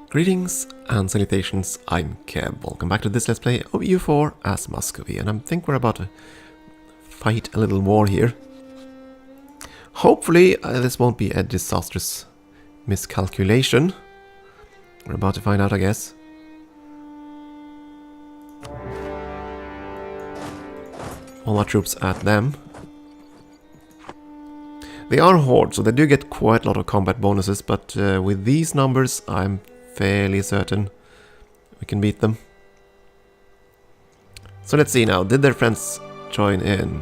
Greetings and salutations, I'm Keb. Welcome back to this Let's Play of EU4 as Muscovy, and I think we're about to fight a little war here. Hopefully this won't be a disastrous miscalculation. We're about to find out, I guess. All our troops at them. They are hordes, so they do get quite a lot of combat bonuses, but with these numbers I'm fairly certain we can beat them. So let's see now, did their friends join in?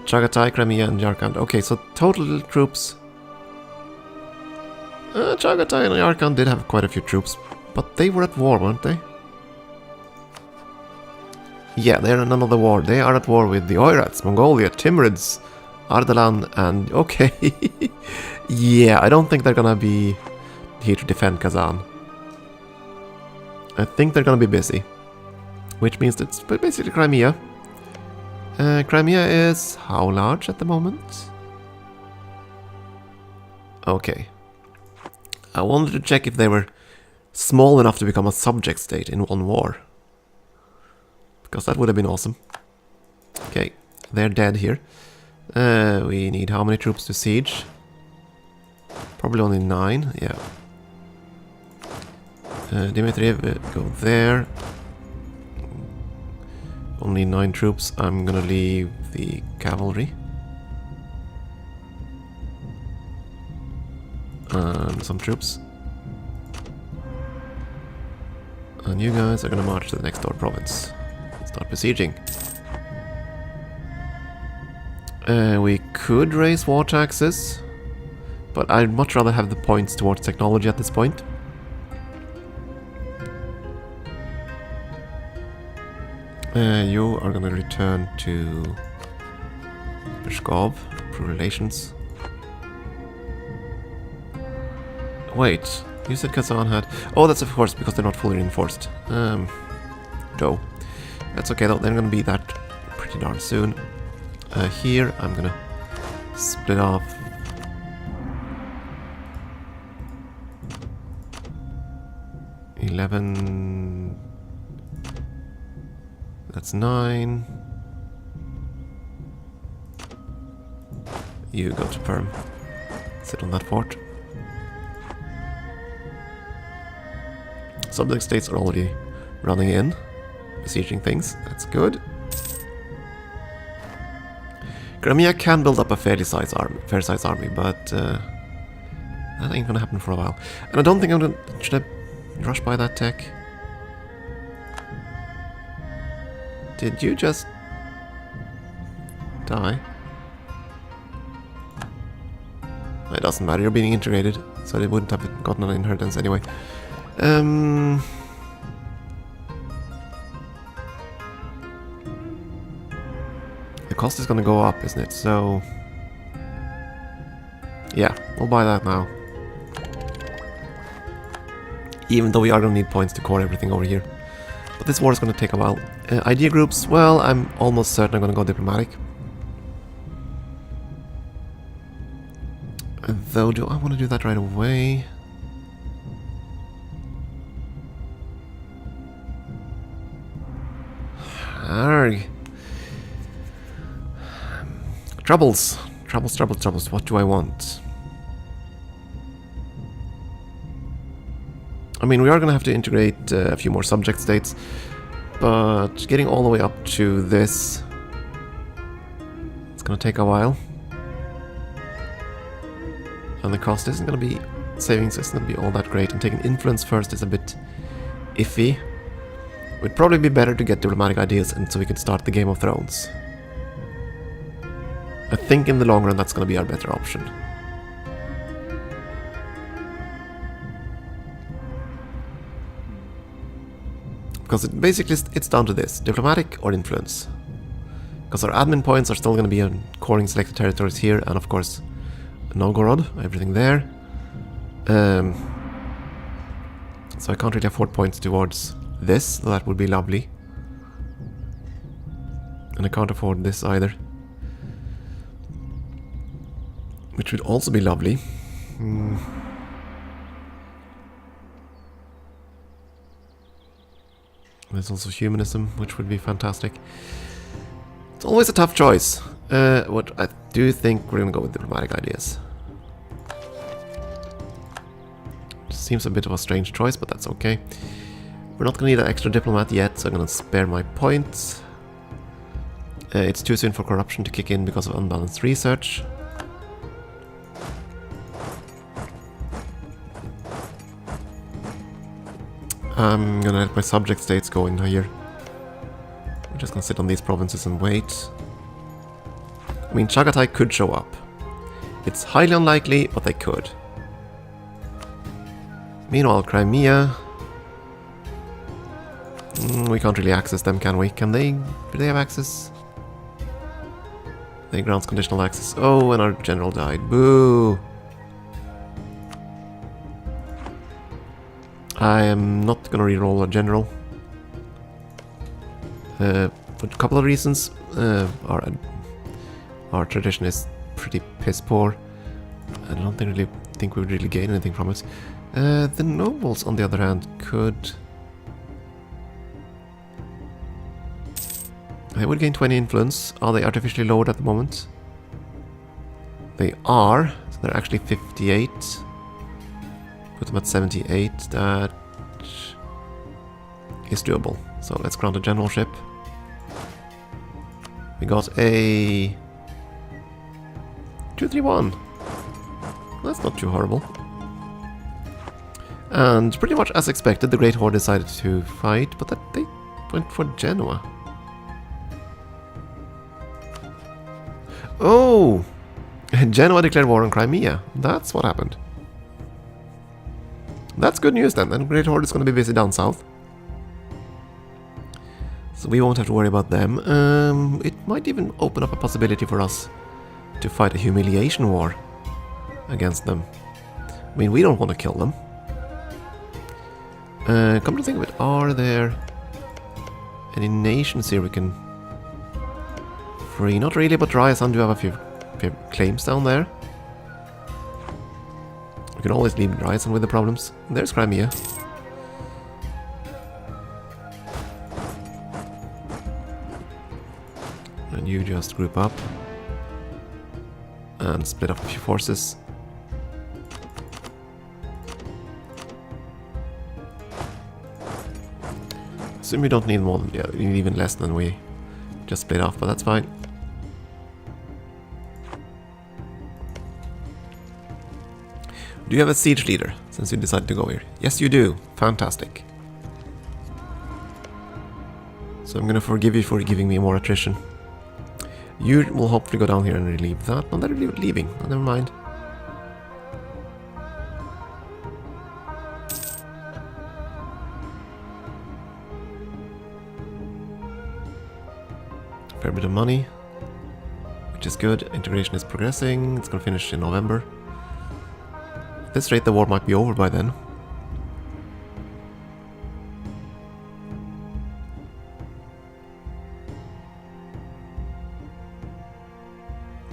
Chagatai, Crimea and Yarkand. Okay, so total troops... Chagatai and Yarkand did have quite a few troops, but they were at war, weren't they? Yeah, they're in another war. They are at war with the Oirats, Mongolia, Timurids, Ardalan, and... okay. Yeah, I don't think they're gonna be here to defend Kazan. I think they're gonna be busy. Which means it's basically Crimea. Crimea is how large at the moment? Okay. I wanted to check if they were small enough to become a subject state in one war. Because that would have been awesome. Okay, they're dead here. We need how many troops to siege? Probably only 9, yeah. Dmitriev, go there. Only 9 troops. I'm gonna leave the cavalry. And some troops. And you guys are gonna march to the next door province. Start besieging. We could raise war taxes, but I'd much rather have the points towards technology at this point. You are gonna return to Pskov, improve relations. Wait, you said Kazan had... oh, that's of course because they're not fully reinforced. Go. That's okay though, they're gonna be that pretty darn soon. Here, I'm gonna split off. $11... that's 9. You go to Perm. Sit on that fort. Subject states are already running in, besieging things. That's good. Crimea can build up a fair size army, but that ain't gonna happen for a while. And I don't think I'm gonna... should I rush by that tech? Did you just die? It doesn't matter, you're being integrated, so they wouldn't have gotten an inheritance anyway. The cost is gonna go up, isn't it? So... yeah, we'll buy that now. Even though we are gonna need points to core everything over here. But this war is gonna take a while. Idea groups, well, I'm almost certain I'm gonna go diplomatic. Though, do I want to do that right away? Arrgh. Troubles. Troubles. What do I want? I mean, we are gonna have to integrate a few more subject states, but getting all the way up to this, it's gonna take a while. And the cost isn't gonna be, savings isn't gonna be all that great, and taking influence first is a bit iffy. It would probably be better to get diplomatic ideas and so we can start the Game of Thrones. I think in the long run that's gonna be our better option. Because basically it's down to this, diplomatic or influence. Because our admin points are still going to be on coring selected territories here, and of course Novgorod, everything there. So I can't really afford points towards this, so that would be lovely. And I can't afford this either. Which would also be lovely. There's also humanism, which would be fantastic. It's always a tough choice. What I do think we're gonna go with diplomatic ideas. Seems a bit of a strange choice, but that's okay. We're not gonna need an extra diplomat yet, so I'm gonna spare my points. It's too soon for corruption to kick in because of unbalanced research. I'm gonna let my subject states go in here. We're just gonna sit on these provinces and wait. I mean, Chagatai could show up. It's highly unlikely, but they could. Meanwhile, Crimea... we can't really access them, can we? Can they? Do they have access? They grants conditional access. Oh, and our general died. Boo! I am not gonna reroll a general. For a couple of reasons. Our tradition is pretty piss poor. I don't really think we would really gain anything from it. The nobles, on the other hand, could... they would gain 20 influence. Are they artificially lowered at the moment? They are. So they're actually 58. Put them at 78. That is doable. So let's grant a generalship. We got a 231. That's not too horrible. And pretty much as expected, the Great Horde decided to fight, but that they went for Genoa. Oh! Genoa declared war on Crimea. That's what happened. That's good news then. Great Horde is going to be busy down south. So we won't have to worry about them. It might even open up a possibility for us to fight a humiliation war against them. I mean, we don't want to kill them. Come to think of it, are there any nations here we can free? Not really, but Ryazan do have a few claims down there. We can always leave Ryazan with the problems. There's Crimea. And you just group up and split up a few forces. Assume we don't need more than, yeah, we need even less than we just split off, but that's fine. Do you have a siege leader, since you decided to go here? Yes, you do. Fantastic. So I'm gonna forgive you for giving me more attrition. You will hopefully go down here and relieve that. No, they're leaving. Oh, never mind. Fair bit of money, which is good. Integration is progressing. It's gonna finish in November. At this rate, the war might be over by then.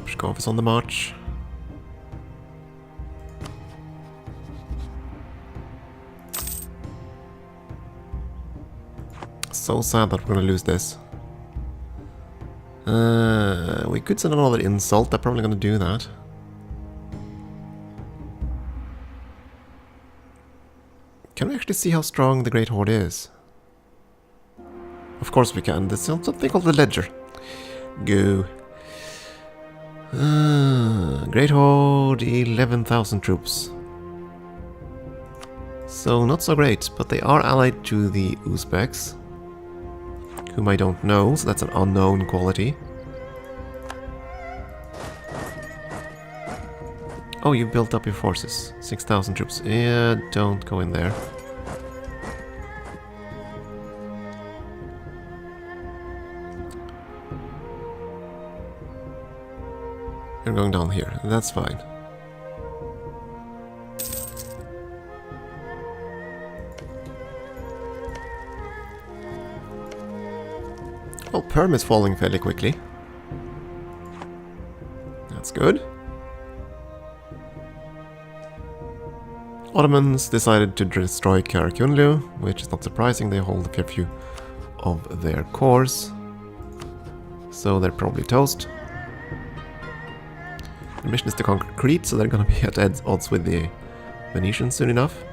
Pskov is on the march. So sad that we're gonna lose this. We could send another insult. They're probably gonna do that. Can we actually see how strong the Great Horde is? Of course we can. There's something called the Ledger. Go. Great Horde, 11,000 troops. So not so great, but they are allied to the Uzbeks, whom I don't know, so that's an unknown quality. Oh, you built up your forces. 6,000 troops. Yeah, don't go in there. You're going down here. That's fine. Well, Perm is falling fairly quickly. That's good. Ottomans decided to destroy Karakunlu, which is not surprising. They hold a fair few of their cores. So they're probably toast. The mission is to conquer Crete, so they're gonna be at odds with the Venetians soon enough.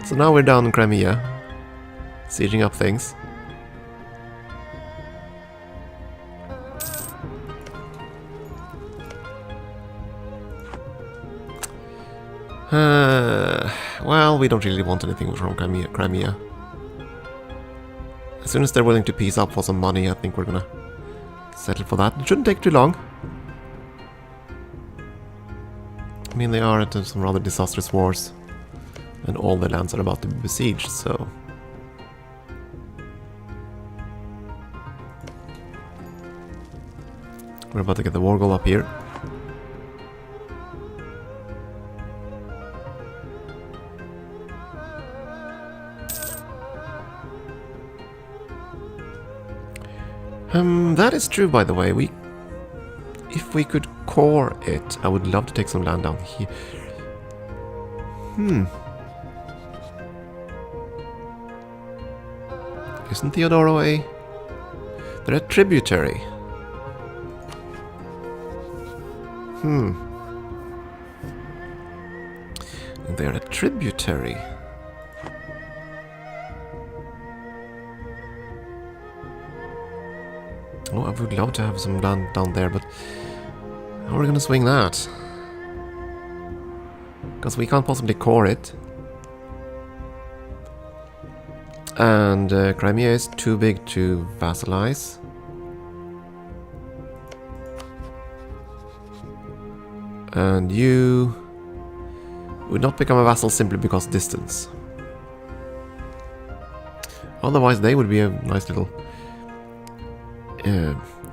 So now we're down in Crimea, sieging up things. Well, we don't really want anything from Crimea. As soon as they're willing to piece up for some money, I think we're gonna settle for that. It shouldn't take too long. I mean, they are at some rather disastrous wars, and all their lands are about to be besieged, so... We're about to get the war goal up here. That is true, by the way. If we could core it, I would love to take some land down here. Isn't Theodoro a... They're a tributary. They're a tributary. Oh, I would love to have some land down there, but how are we gonna swing that? Because we can't possibly core it. And Crimea is too big to vassalize. And you would not become a vassal simply because distance. Otherwise they would be a nice little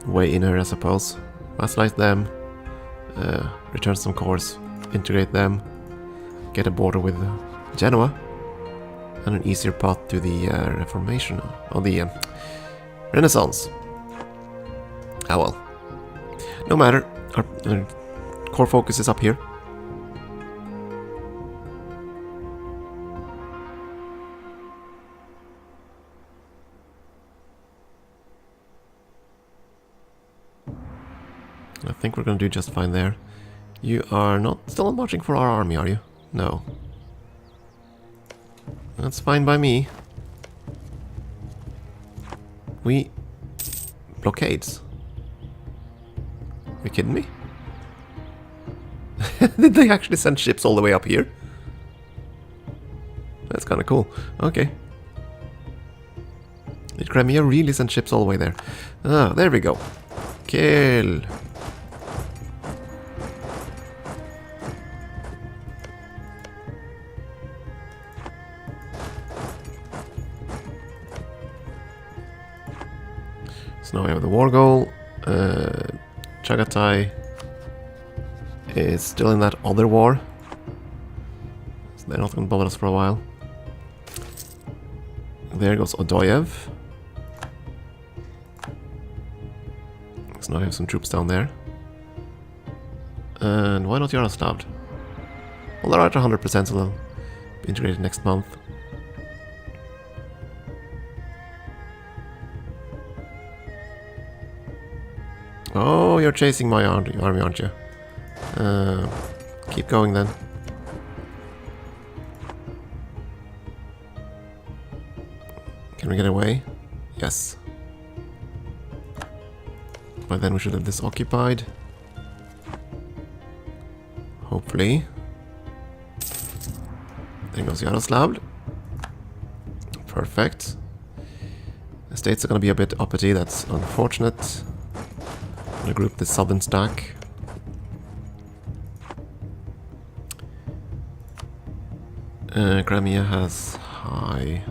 way in here, I suppose. Vassalize them, return some cores, integrate them, get a border with Genoa, and an easier path to the Reformation, or the Renaissance. Ah well. No matter, our core focus is up here. I think we're gonna do just fine there. You are still not marching for our army, are you? No. That's fine by me. Blockades? Are you kidding me? Did they actually send ships all the way up here? That's kinda cool. Okay. Did Crimea really send ships all the way there? Ah, there we go. Kill. So now we have the war goal. Chagatai is still in that other war, so they're not going to bother us for a while. There goes Odoyev. So now we have some troops down there. And why not Yaroslav? Well, they're at 100%, so they'll be integrated next month. Oh, you're chasing my army, aren't you? Keep going then. Can we get away? Yes. By then we should have this occupied. Hopefully. There goes Yaroslav. Perfect. The states are going to be a bit uppity, that's unfortunate. I'm going to group the southern stack. Crimea has high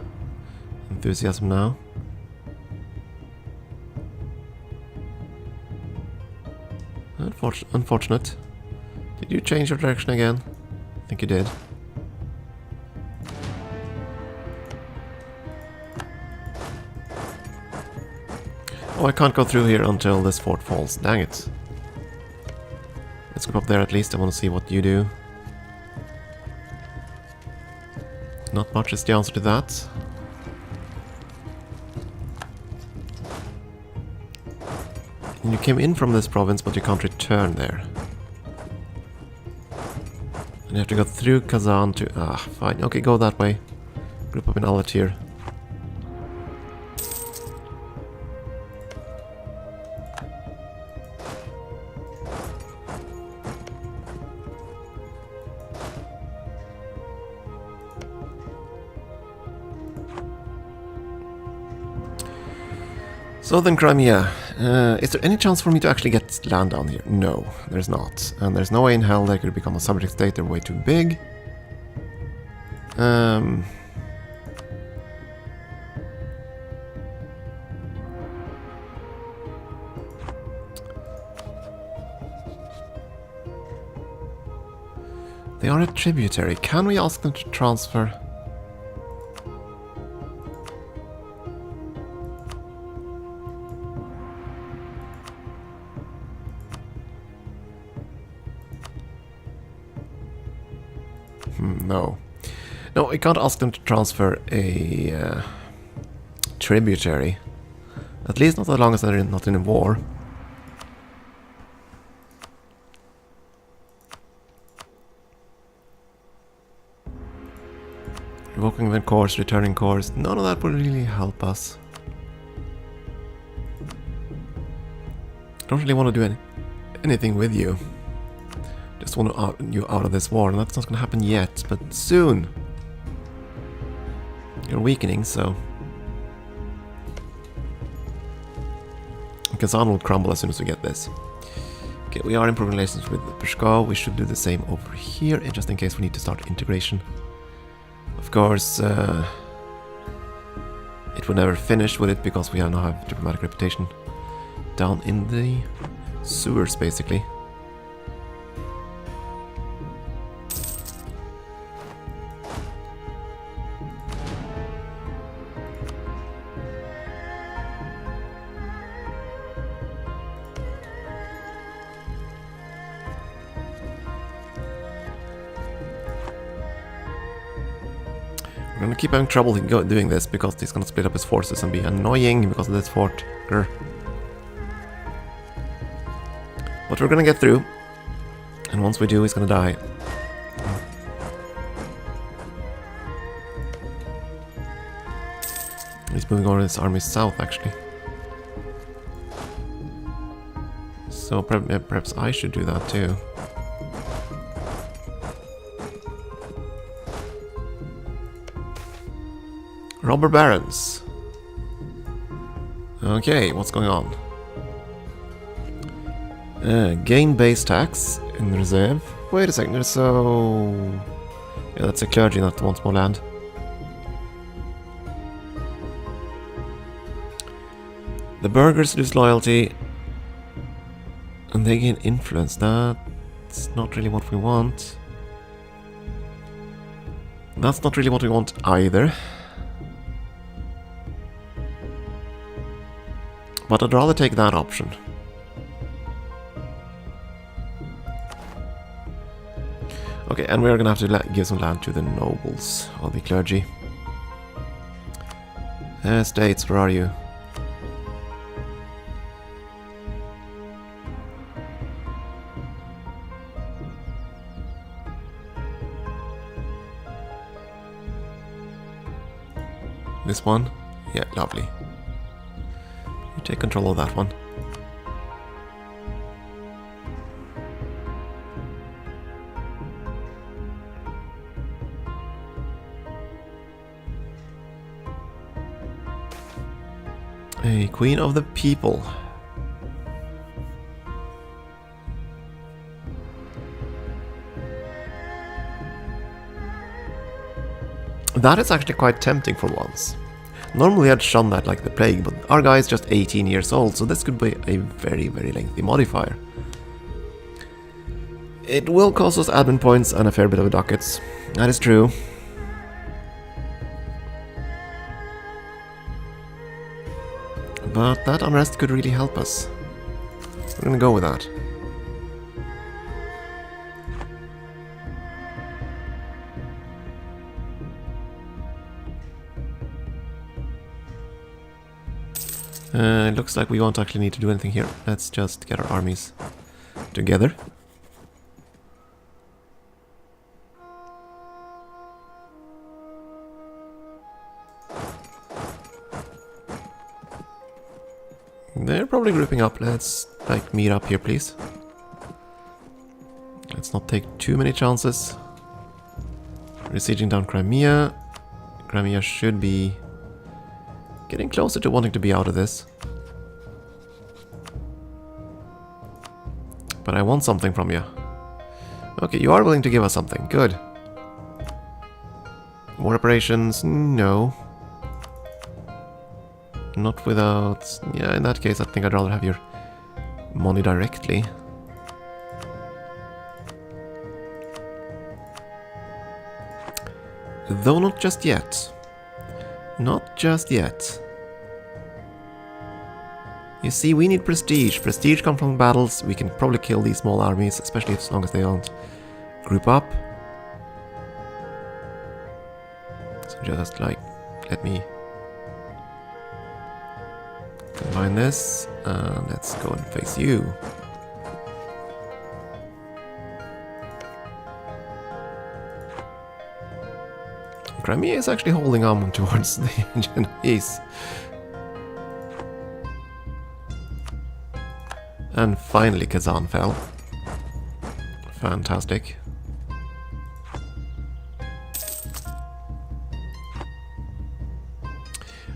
enthusiasm now. Unfortunate. Did you change your direction again? I think you did. Oh, I can't go through here until this fort falls. Dang it. Let's go up there at least. I want to see what you do. Not much is the answer to that. You came in from this province, but you can't return there. And you have to go through Kazan to... Ah, fine. Okay, go that way. Group up in Alatir. Southern Crimea. Is there any chance for me to actually get land down here? No, there's not. And there's no way in hell they could become a subject state. They're way too big. They are a tributary. Can we ask them to transfer? No. No, I can't ask them to transfer a tributary. At least not as long as they're not in a war. Revoking the course, returning course. None of that would really help us. I don't really want to do anything with you. Just want you out of this war, and that's not going to happen yet, but soon. You're weakening, so... Kazan will crumble as soon as we get this. Okay, we are improving relations with Peshkov. We should do the same over here, just in case we need to start integration. Of course, it would never finish with it, because we now have diplomatic reputation down in the sewers, basically. I'm gonna keep having trouble doing this because he's gonna split up his forces and be annoying because of this fort. Grr. But we're gonna get through, and once we do, he's gonna die. He's moving on his army south, actually. So perhaps I should do that too. Robber barons. Okay, what's going on? Gain base tax in reserve. Wait a second, so... Yeah, that's a clergy that wants more land. The burghers lose loyalty. And they gain influence. That's not really what we want. That's not really what we want either. But I'd rather take that option. Okay, and we're gonna have to give some land to the nobles, or the clergy. States, where are you? This one? Yeah, lovely. Take control of that one. A queen of the people. That is actually quite tempting for once. Normally I'd shun that like the plague, but our guy is just 18 years old, so this could be a very, very lengthy modifier. It will cost us admin points and a fair bit of ducats. That is true. But that unrest could really help us. We're gonna go with that. It looks like we won't actually need to do anything here. Let's just get our armies together. They're probably grouping up. Let's, like, meet up here, please. Let's not take too many chances. We're sieging down Crimea. Crimea should be getting closer to wanting to be out of this. But I want something from you. Okay, you are willing to give us something. Good. War operations? No. Not without... Yeah, in that case, I think I'd rather have your money directly. Though not just yet. Not just yet. You see, we need prestige. Prestige comes from battles. We can probably kill these small armies, especially as long as they don't group up. So just, like, let me combine this, and let's go and face you. Crimea is actually holding on towards the Genovese. And finally Kazan fell. Fantastic.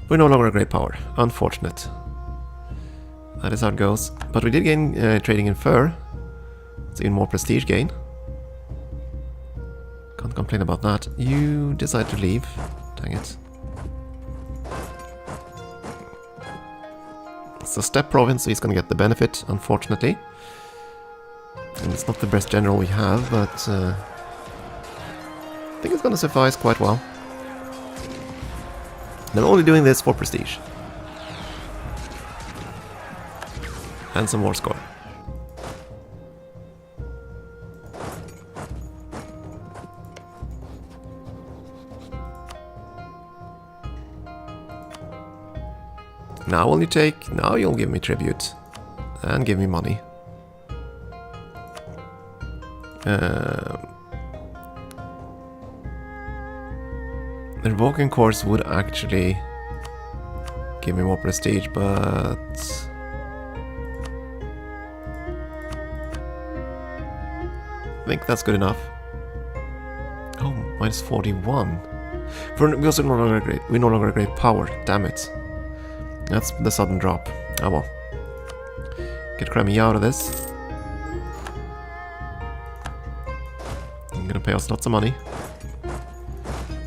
We're no longer a great power. Unfortunate. That is how it goes. But we did gain trading in fur. It's even more prestige gain. Can't complain about that. You decide to leave. Dang it. It's a steppe province, so he's gonna get the benefit, unfortunately. And it's not the best general we have, but I think it's gonna suffice quite well. And I'm only doing this for prestige. And some war score. Now will you take... Now you'll give me tribute. And give me money. The revoking course would actually give me more prestige, but... I think that's good enough. Oh, minus 41. We're also no longer great. We're no longer a great power. Damn it. That's the sudden drop. Oh well. Get Crimea out of this. I'm gonna pay us lots of money.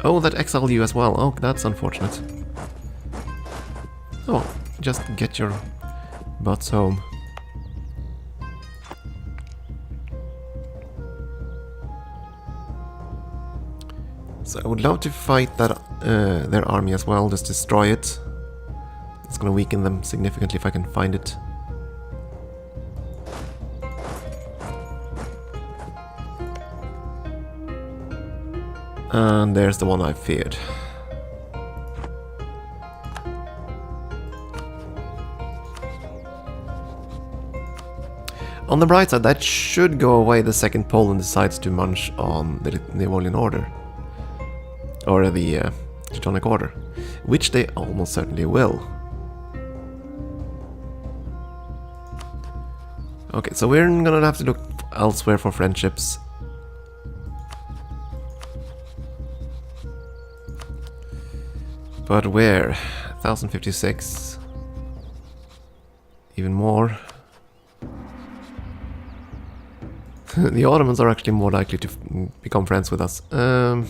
Oh, that exiled you as well. Oh, that's unfortunate. Oh, just get your butts home. So I would love to fight that their army as well, just destroy it. It's gonna weaken them significantly if I can find it. And there's the one I feared. On the bright side, that should go away the second Poland decides to munch on the Livonian Order. Or the Teutonic Order. Which they almost certainly will. Okay, so we're gonna have to look elsewhere for friendships. But where? 1056. Even more. The Ottomans are actually more likely to become friends with us. No,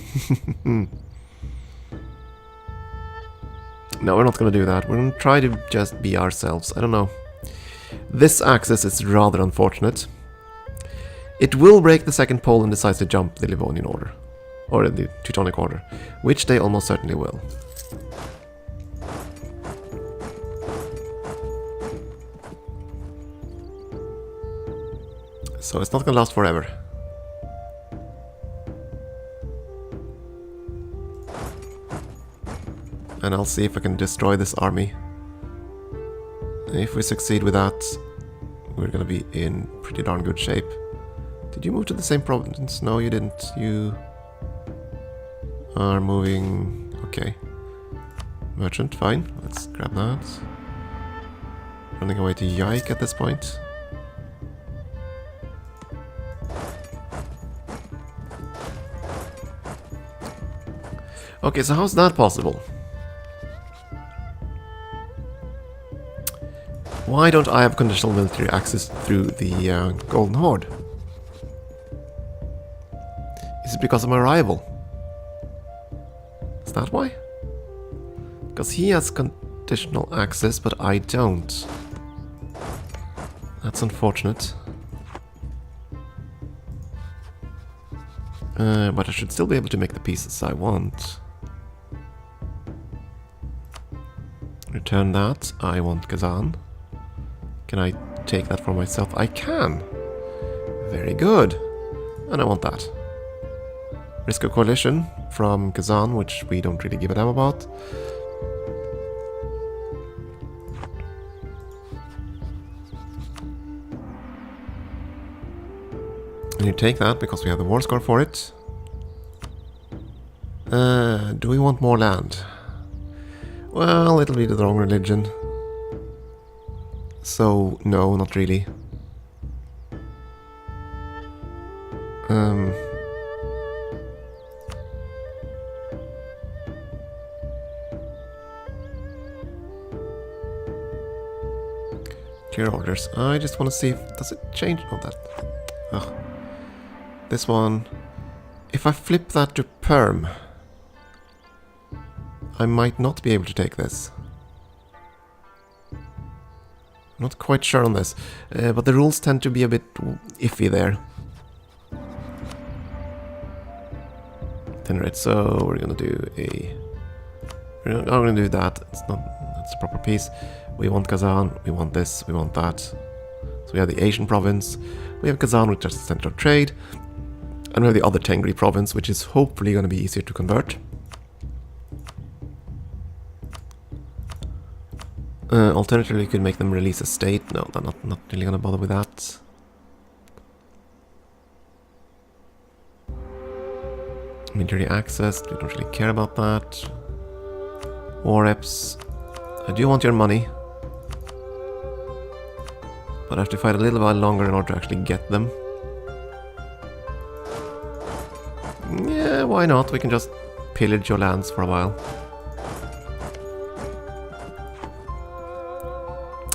we're not gonna do that. We're gonna try to just be ourselves. I don't know. This axis is rather unfortunate. It will break the second pole and decides to jump the Livonian Order. Or the Teutonic Order. Which they almost certainly will. So it's not gonna last forever. And I'll see if I can destroy this army. If we succeed with that, we're gonna be in pretty darn good shape. Did you move to the same province? No, you didn't. You are moving... Okay. Merchant, fine. Let's grab that. Running away to Yike at this point. Okay, so how's that possible? Why don't I have conditional military access through the Golden Horde? Is it because of my rival? Is that why? Because he has conditional access, but I don't. That's unfortunate. But I should still be able to make the pieces I want. Return that. I want Kazan. Can I take that for myself? I can! Very good. And I want that. Risk a coalition from Kazan, which we don't really give a damn about. And you take that because we have the war score for it. Do we want more land? Well, it'll be the wrong religion. So, no, not really. Clear orders. I just want to see if... Does it change? Oh, that... Ugh. This one... If I flip that to perm... I might not be able to take this. I'm not quite sure on this, but the rules tend to be a bit iffy there. Right, so we're gonna do a... I'm gonna do that. It's not... That's a proper piece. We want Kazan, we want this, we want that. So we have the Asian province, we have Kazan, which is the center of trade, and we have the other Tengri province, which is hopefully gonna be easier to convert. Alternatively, you could make them release a state. No, they're not really gonna bother with that. Military access, we don't really care about that. War reps. I do want your money. But I have to fight a little while longer in order to actually get them. Yeah, why not? We can just pillage your lands for a while.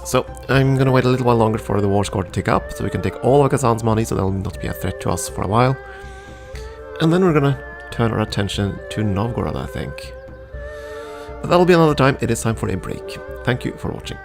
So, I'm gonna wait a little while longer for the war score to tick up, so we can take all of Kazan's money, so they'll not be a threat to us for a while. And then we're gonna turn our attention to Novgorod, I think. But that'll be another time. It is time for a break. Thank you for watching.